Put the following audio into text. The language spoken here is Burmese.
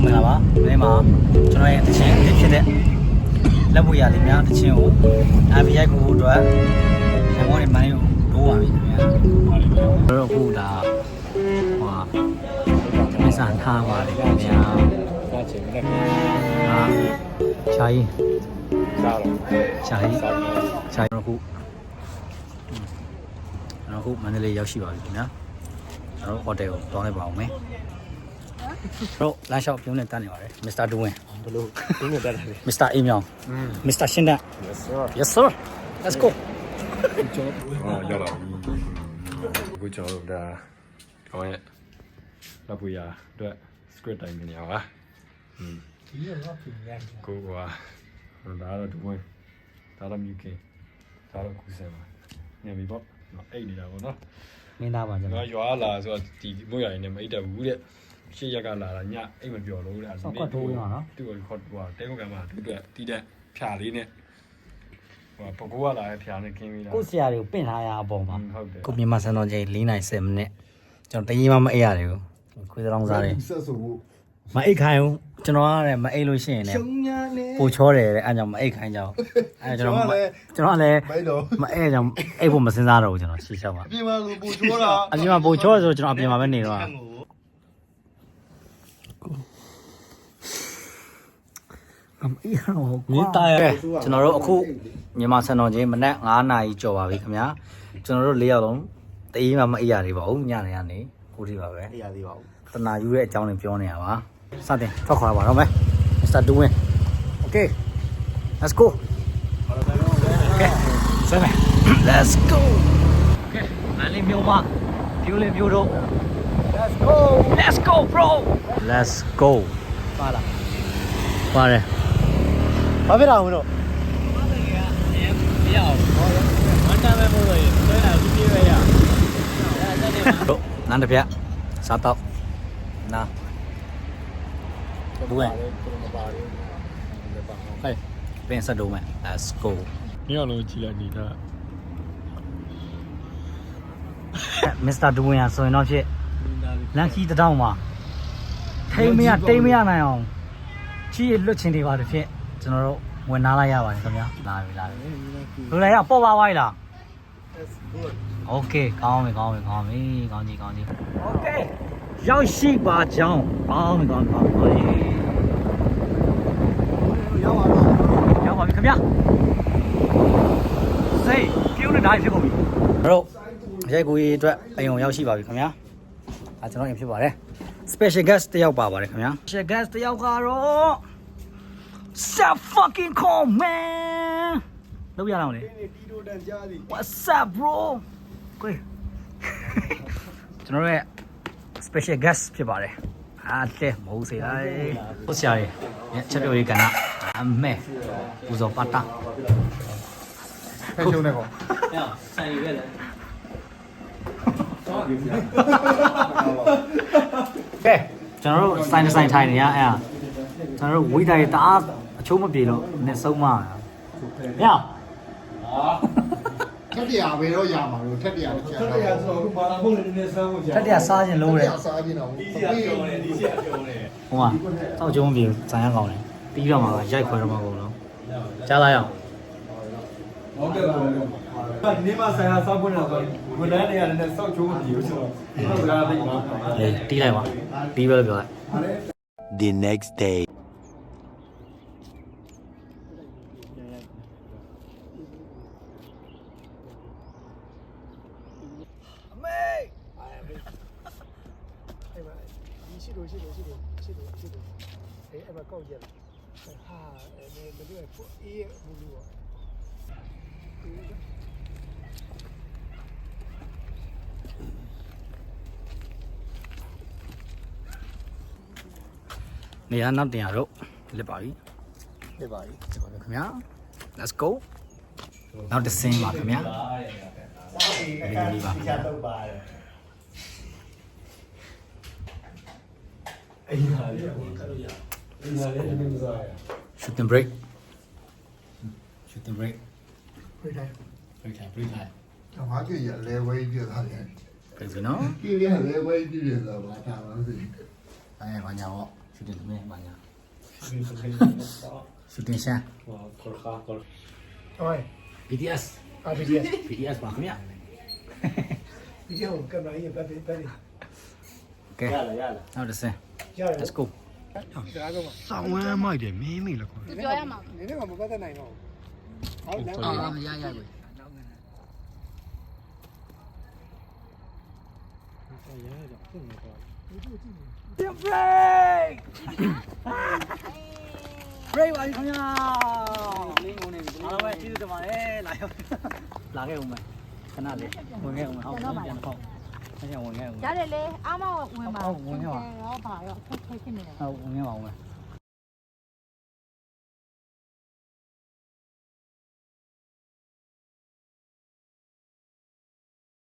လုံးမင်္ဂလာပါဒီမှာကျွန်တော်ရဲ့တခြင်းအဖြစ်ဖြစ်တဲ့လက်ပွေရလေးများတခြင်းကိုအားပြရိုက်ဖို့အတွက်ရမောတွေမိုင်းကိုတိုးပါပြီခင်ဗျာကျွန်တော်အခုဒါဟိုမစန်ထားပါလေခင်ဗျာစားချင်တယ်ဟာချာကြီးစားတော့ချာကြီးချာတော့အခုမန္တလေးရောက်ရှိပါပြီခင်ဗျာကျွန်တော်ဟိုတယ်ကိုတောင်းလိုက်ပါအောင်မယ်တော့လမ်းလျှောက်ပြုံးနဲ့တန်းနေပါတယ်မစ္စတာဒူဝင်းဘလို့ပြုံးနဲ့တန်းတယ်မစ္စတာအေးမြောင်မစ္စတာရှင်းဒန် yes sir let's go ရောက်လာပြီကျွန်တော်ဒါကောင်းရဲ့လက်ပွေရအတွက် script တိုင်းနေရပါဒီကတော့ပြင်ရကိုကွာဒါတော့ဒူဝင်းဒါတော့မြူကင်းဒါတော့ကူဆယ်ပါညပြီပေါ့အိတ်နေတာပေါ့နော်မင်းသားပါကျွန်တော်ရွာလာဆိုတော့ဒီမို့ရရင်လည်းမအိတ်တတ်ဘူးတဲ့ရှေ့ရက်ကလာတာညအိတ်မပြောလို့တဲ့အဲ့ဒါဆောက်ကွက်ထိုးရအောင်နော်သူ့ကိုခေါ်ဟိုတဲကုတ်ကမှာသူ့အတွက်တီးတဲ့ဖြာလေးနဲ့ဟိုပကိုးကလာတဲ့ဖြာနဲ့ခင်းပြီးတာကိုဆရာတွေကိုပင့်ထားရအပေါ်မှာဟုတ်တယ်ကိုမြန်မာစံတော်ချိန်4:10မိနစ်ကျွန်တော်တရင်မှမအိပ်ရတယ်ကိုခွေးတောင်စားတယ်ဆက်ဆိုဖို့မအိပ်ခိုင်းဘူးကျွန်တော်ကလည်းမအိပ်လို့ရှိရင်လည်းပိုချောတယ်တဲ့အဲ့ကြောင့်မအိပ်ခိုင်းကြအောင်အဲ့ကျွန်တော်ကလည်းမအိပ်ကြောင့်အိပ်ဖို့မစင်စားတော့ဘူးကျွန်တော်ရှေ့လျှောက်ပါအပြင်မှာဆိုပိုချောတာအပြင်မှာပိုချောဆိုကျွန်တော်အပြင်မှာပဲနေတော့အေးရောမိသားရဲ့ကျွန်တော်တို့အခုမြန်မာစံတော်ချိန်မနက်9:00နာရီကျော်ပါပြီခင်ဗျာကျွန်တော်တို့၄ယောက်လုံးတအေးမှမအိပ်ရသေးပါဘူးညနေကနေခုထိပါပဲအေးရသေးပါဘူးတနာယူရဲ့အကြောင်းတွေပြောနေရပါစတင်ထွက်ခွာပါတော့မယ် Mr. Doing Okay let's go Okay ဆက်မယ် Let's go Okay မလေးမျိုးမပြိုးလေးပြိုးတော့ Let's go bro Let's go ပါလားပါတယ်ဘာဖြစ်တာမလို့မရအောင်မန်တမ်းပဲမို့လို့ဆွဲတာဒီပြေးပဲရတော့နန်းတစ်ပြက်စားတော့နာဘူးရဲ့ဟဲ့ပင်စတော့မယ် Let's go ညောင်းလို့ကြည်လိုက်နေတာMr. Doing ဆိုရင်တော့ဖြစ်လန်ခီတောင်းမှာထိမရတိမရနိုင်အောင်ချီလွတ်ချင်တွေပါတယ်ဖြစ်ကျွန်တော်တို့ဝင်နားလိုက်ရပါတယ်ခင်ဗျာလာပြီလူလိုက်ရပေါ်ပါဝိုင်းလား Okay ကောင်းပြီကောင်းကြီး Okay ရောက်ရှိပါကြောင်းကောင်းပြီရောက်ပါပြီခင်ဗျာစိတ်ပြုံးနေတိုင်းဖြစ်ကုန်ပြီတို့ရိုက်ကူကြီးအတွက်အယုံရောက်ရှိပါပြီခင်ဗျာကျွန်တော်ရင်ဖြစ်ပါတယ် special guest တယောက်ပါပါတယ်ခင်ဗျာ special guest တယောက်ကတော့ Sup fucking cool man လောက်ရအောင်လေ What's up bro ကိုကျွန်တော်ရဲ့ special guest ဖြစ်ပါတယ်အားတဲ့မဟုတ်စေလိုက်ဟုတ်ဆရာကြီးချက်ပြုတ်ရေးကဏ္ဍအမေပူဇော်ပါတာဖဲချုံနေကောဆိုင်ရွက်လေကဲကျွန်တော်တို့ဆိုင်ထိုင်နေရအဲ့ဒါကျွန်တော်တို့ဝိတိုင်းတအားအချိုးမပြေလို့နဲ့ဆုံးမရအောင်ထက်တရားပဲတော့ရမှာလို့ထက်တရားတစ်ချက်ထက်တရားဆိုတော့ဘာသာဖို့လည်းနည်းနည်းစားဖို့ကြာထက်တရားစားခြင်းလုံးတယ်စားခြင်းတော့ဒီစီကပြောနေဒီစီကပြောနေဟိုမှာတောက်ကျုံးပြေဇန်ရကောင်းတယ်ပြီးတော့မှရိုက်ခွဲတော့မှကုန်တော့ကြားလိုက်အောင်ဟုတ်ကဲ့ပါဒီနေ့မှဆိုင်ရာစောက်ပွင့်တော့ဝန်ထမ်းတွေကလည်းစောက်ချိုးမပြေဘူးဆိုတော့ဒီလိုကတိတ်ပါတီးလိုက်ပါပြီးပဲပြောလိုက် The next dayရှိလို့အဲ့မှာကောက်ကြတယ်ဟာမင်းတို့အေးဘူးလို့နေရာနောက်တင်ရတော့လက်ပါပြီခင်ဗျာ Let's go နောက်တစ်ဆင်းပါခင်ဗျာဒီပါခင်ဗျာshooting break break time ဘာကြည့်ရလဲဝဲပြထားတယ် break နော်ကြည့်ရလဲဝဲကြည့်ရတာဘာသာလဲအဲဘာညာပေါ့ shooting တမင်းပါညာ ဒီစခေး shooting ရှမ်း ဟောခေါ်ခါခေါ် ဟို BTS အာ BTS BTS ပါခင်ဗျ BTS ကိုကင်မရာကြီးပတ်ပြီး ကဲရလာနောက်တစ်ဆင်း ရတယ် let's go ဒါကတော့ စောင်းဝမ်းမိုက်တယ်မင်းမိလားခေါ် ပြောရမှာ နည်းနည်းမပတ်သက်နိုင်တော့ဟုတ်တယ် အာရကို break break ပါခင်ဗျာလင်းကုန်နေပြီအားလုံးပဲကျေးဇူးတင်ပါတယ်လာခဲ့ဦးမယ်ခဏလေးဝင်ခဲ့ဦးမယ်ဟုတ်ပြန်တော့ပြန်ဝင်ခဲ့ဦးမယ် ရတယ်လေအားမဝင်ပါ ဟုတ်ဝင်ခဲ့ပါ ရောပါရောခက်ခဲဖြစ်နေတယ် ဟုတ်ဝင်ခဲ့ပါဦးမယ်